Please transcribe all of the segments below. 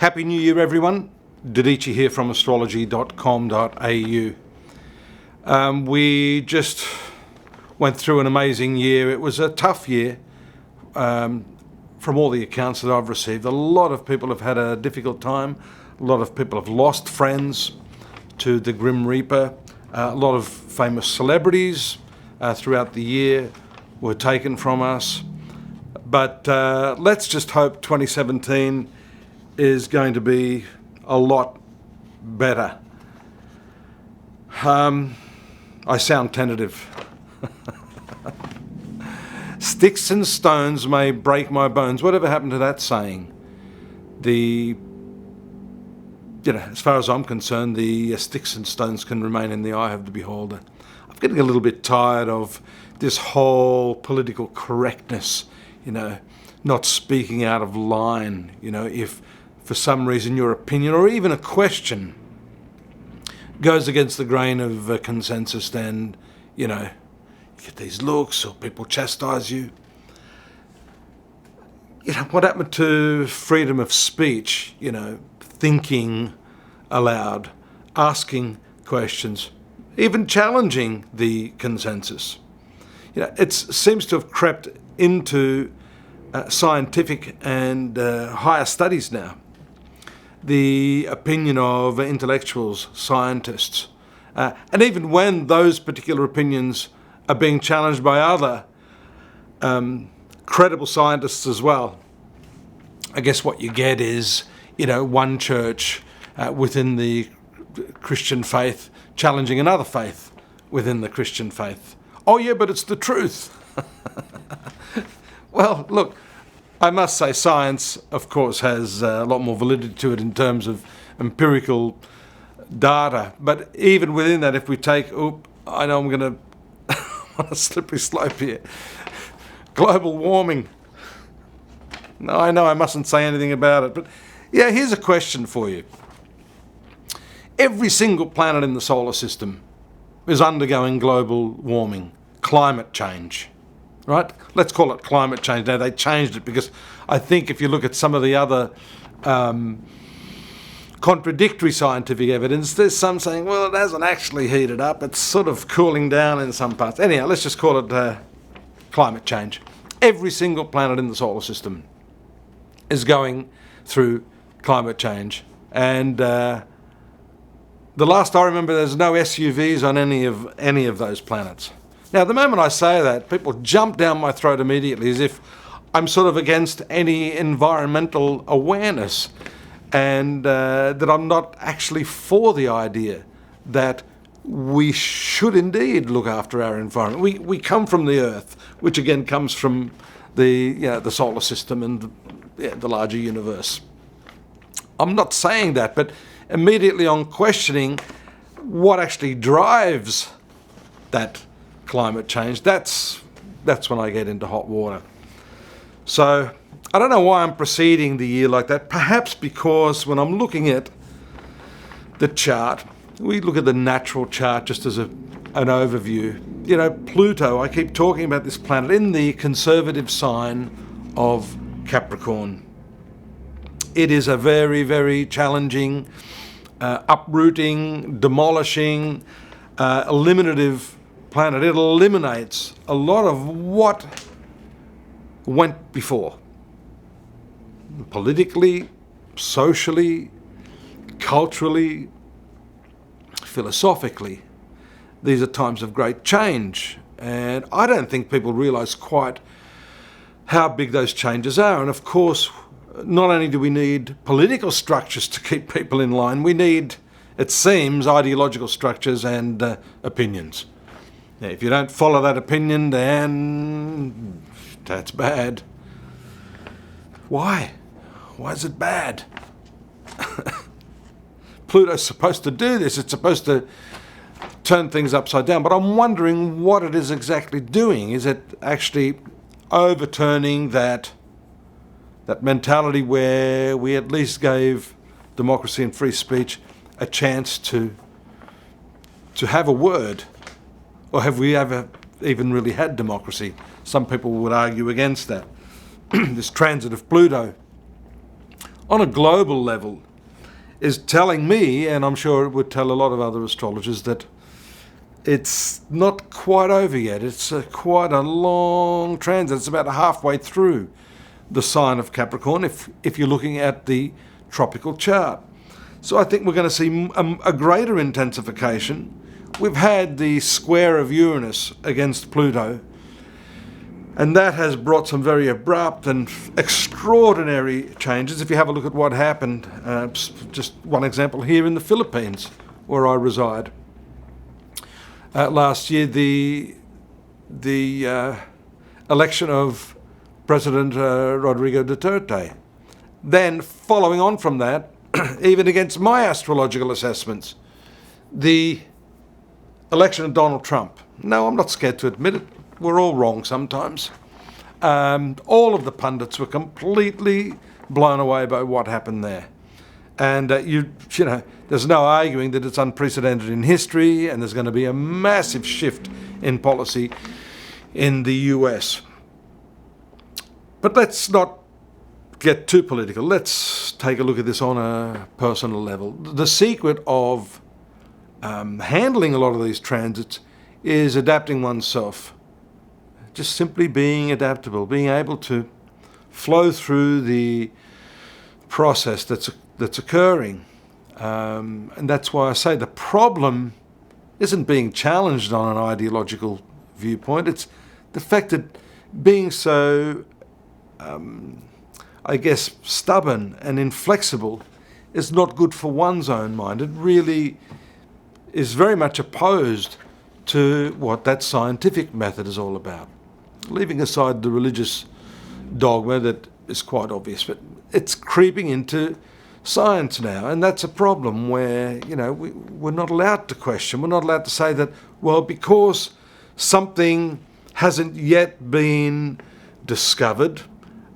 Happy New Year, everyone. Dadhichi here from astrology.com.au. We just went through an amazing year. It was a tough year from all the accounts that I've received. A lot of people have had a difficult time. A lot of people have lost friends to the Grim Reaper. A lot of famous celebrities throughout the year were taken from us. But let's just hope 2017 is going to be a lot better. I sound tentative. Sticks and stones may break my bones. Whatever happened to that saying? As far as I'm concerned, the sticks and stones can remain in the eye of the beholder. I'm getting a little bit tired of this whole political correctness, not speaking out of line, if for some reason your opinion or even a question goes against the grain of consensus, then, you get these looks or people chastise you. What happened to freedom of speech, thinking aloud, asking questions, even challenging the consensus? It seems to have crept into scientific and higher studies now. The opinion of intellectuals, scientists, and even when those particular opinions are being challenged by other credible scientists as well, I guess what you get is, one church within the Christian faith challenging another faith within the Christian faith. Oh yeah, but it's the truth. Well, look, I must say science, of course, has a lot more validity to it in terms of empirical data. But even within that, if we take, I know I'm going to on a slippery slope here. Global warming. No, I know I mustn't say anything about it. But yeah, here's a question for you. Every single planet in the solar system is undergoing global warming, climate change. Right? Let's call it climate change. Now, they changed it because I think if you look at some of the other contradictory scientific evidence, there's some saying, well, it hasn't actually heated up. It's sort of cooling down in some parts. Anyhow, let's just call it climate change. Every single planet in the solar system is going through climate change. And the last I remember, there's no SUVs on any of those planets. Now, the moment I say that, people jump down my throat immediately as if I'm sort of against any environmental awareness and that I'm not actually for the idea that we should indeed look after our environment. We come from the Earth, which again comes from the solar system and the larger universe. I'm not saying that, but immediately on questioning what actually drives that climate change, that's when I get into hot water. So I don't know why I'm proceeding the year like that. Perhaps because when I'm looking at the chart, we look at the natural chart just as an overview. Pluto, I keep talking about this planet in the conservative sign of Capricorn. It is a very, very challenging, uprooting, demolishing, eliminative planet. It eliminates a lot of what went before. Politically, socially, culturally, philosophically. These are times of great change. And I don't think people realise quite how big those changes are. And of course, not only do we need political structures to keep people in line, we need, it seems, ideological structures and opinions. Now, if you don't follow that opinion, then that's bad. Why? Why is it bad? Pluto's supposed to do this. It's supposed to turn things upside down. But I'm wondering what it is exactly doing. Is it actually overturning that mentality where we at least gave democracy and free speech a chance to have a word? Or have we ever even really had democracy? Some people would argue against that. This transit of Pluto on a global level, is telling me, and I'm sure it would tell a lot of other astrologers, that it's not quite over yet. It's quite a long transit. It's about halfway through the sign of Capricorn if you're looking at the tropical chart. So I think we're going to see a greater intensification. We've had the square of Uranus against Pluto, and that has brought some very abrupt and extraordinary changes. If you have a look at what happened, just one example here in the Philippines, where I reside. Last year, the election of President Rodrigo Duterte. Then, following on from that, even against my astrological assessments, the election of Donald Trump. No, I'm not scared to admit it. We're all wrong sometimes. All of the pundits were completely blown away by what happened there. And you know, there's no arguing that it's unprecedented in history, and there's going to be a massive shift in policy in the US. But let's not get too political. Let's take a look at this on a personal level. The secret of handling a lot of these transits is adapting oneself. Just simply being adaptable, being able to flow through the process that's occurring. And that's why I say the problem isn't being challenged on an ideological viewpoint. It's the fact that being so, I guess, stubborn and inflexible is not good for one's own mind. It really is very much opposed to what that scientific method is all about. Leaving aside the religious dogma that is quite obvious, but it's creeping into science now, and that's a problem where, you know, we're not allowed to question. We're not allowed to say that, well, because something hasn't yet been discovered,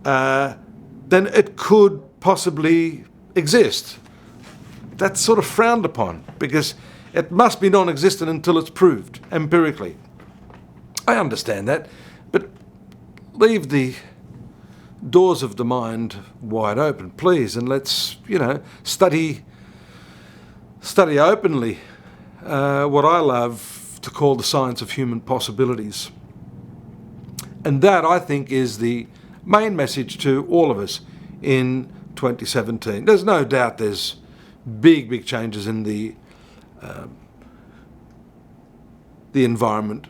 then it could possibly exist. That's sort of frowned upon, because it must be non-existent until it's proved empirically. I understand that, but leave the doors of the mind wide open, please, and let's, you know, study openly what I love to call the science of human possibilities. And that, I think, is the main message to all of us in 2017. There's no doubt there's big changes in the environment,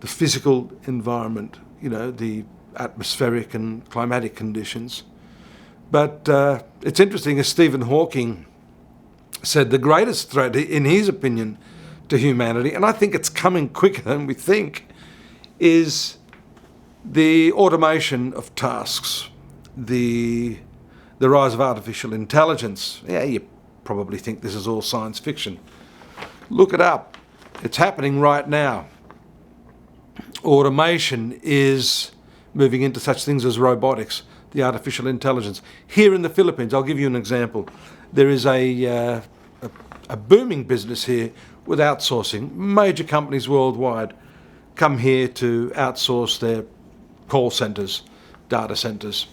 the physical environment, you know, the atmospheric and climatic conditions. But it's interesting, as Stephen Hawking said, the greatest threat, in his opinion, to humanity, and I think it's coming quicker than we think, is the automation of tasks, the rise of artificial intelligence. Yeah, you probably think this is all science fiction. Look it up. It's happening right now. Automation is moving into such things as robotics, the artificial intelligence. Here in the Philippines, I'll give you an example. There is a booming business here with outsourcing. Major companies worldwide come here to outsource their call centres, data centres,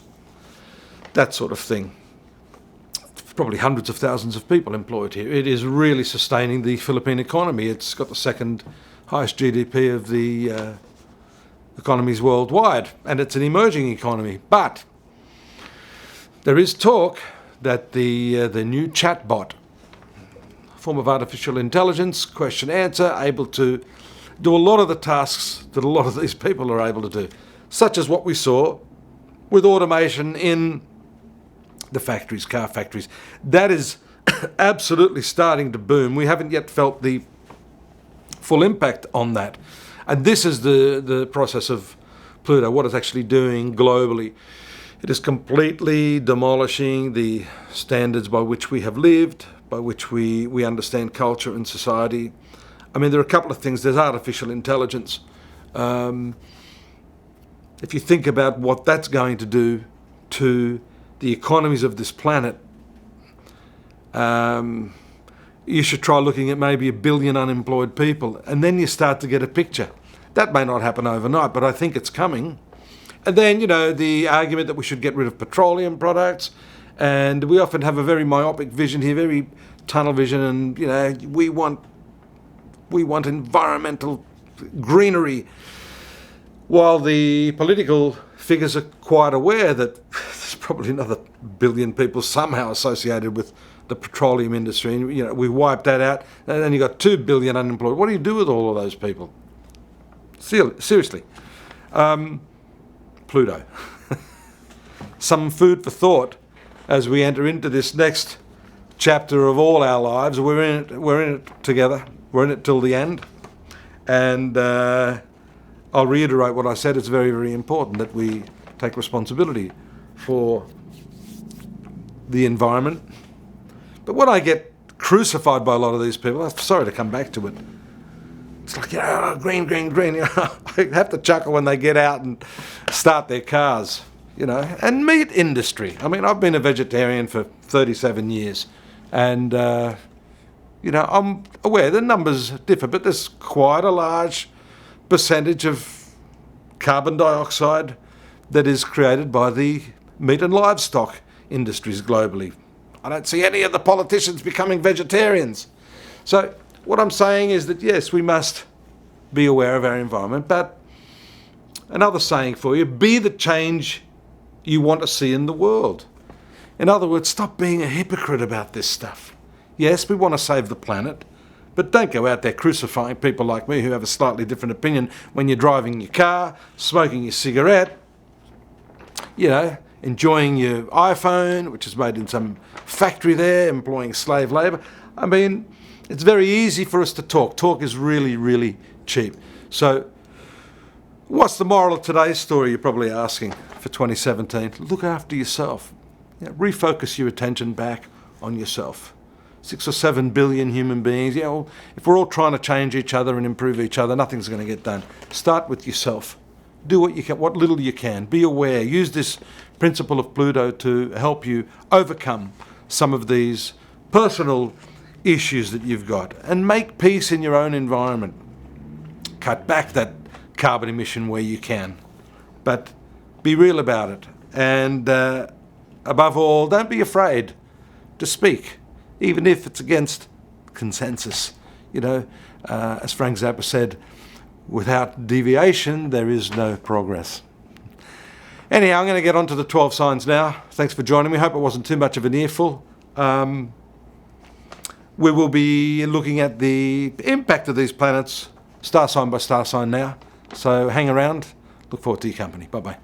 that sort of thing. Probably hundreds of thousands of people employed here. It is really sustaining the Philippine economy. It's got the second highest GDP of the economies worldwide, and it's an emerging economy. But there is talk that the new chatbot, form of artificial intelligence, question answer, able to do a lot of the tasks that a lot of these people are able to do, such as what we saw with automation in the factories, car factories. That is absolutely starting to boom. We haven't yet felt the full impact on that. And this is the process of Pluto, what it's actually doing globally. It is completely demolishing the standards by which we have lived, by which we understand culture and society. I mean, there are a couple of things. There's artificial intelligence. If you think about what that's going to do to the economies of this planet, you should try looking at maybe 1 billion unemployed people, and then you start to get a picture. That may not happen overnight, but I think it's coming. And then, you know, the argument that we should get rid of petroleum products And we often have a very myopic vision here, very tunnel vision, and we want environmental greenery, while the political figures are quite aware that there's probably another billion people somehow associated with the petroleum industry, and we wiped that out, and then you got 2 billion unemployed. What do you do with all of those people? Seriously. Pluto. Some food for thought as we enter into this next chapter of all our lives. We're in it together. We're in it till the end. And I'll reiterate what I said. It's very, very important that we take responsibility for the environment. But when I get crucified by a lot of these people, I'm sorry to come back to it. It's like, green, green, green. I have to chuckle when they get out and start their cars, And meat industry. I mean, I've been a vegetarian for 37 years. And, I'm aware the numbers differ, but there's quite a large percentage of carbon dioxide that is created by the meat and livestock industries globally. I don't see any of the politicians becoming vegetarians. So what I'm saying is that, yes, we must be aware of our environment, but another saying for you, be the change you want to see in the world. In other words, stop being a hypocrite about this stuff. Yes, we want to save the planet, but don't go out there crucifying people like me who have a slightly different opinion when you're driving your car, smoking your cigarette, enjoying your iPhone, which is made in some factory there, employing slave labour. I mean, it's very easy for us to talk. Talk is really, really cheap. So what's the moral of today's story, you're probably asking, for 2017? Look after yourself. Refocus your attention back on yourself. 6 or 7 billion human beings. If we're all trying to change each other and improve each other, nothing's going to get done. Start with yourself. Do what you can, what little you can. Be aware. Use this principle of Pluto to help you overcome some of these personal issues that you've got, and make peace in your own environment. Cut back that carbon emission where you can, but be real about it. And above all, don't be afraid to speak, even if it's against consensus. As Frank Zappa said, without deviation, there is no progress. Anyhow, I'm going to get on to the 12 signs now. Thanks for joining me. Hope it wasn't too much of an earful. We will be looking at the impact of these planets, star sign by star sign now. So hang around. Look forward to your company. Bye-bye.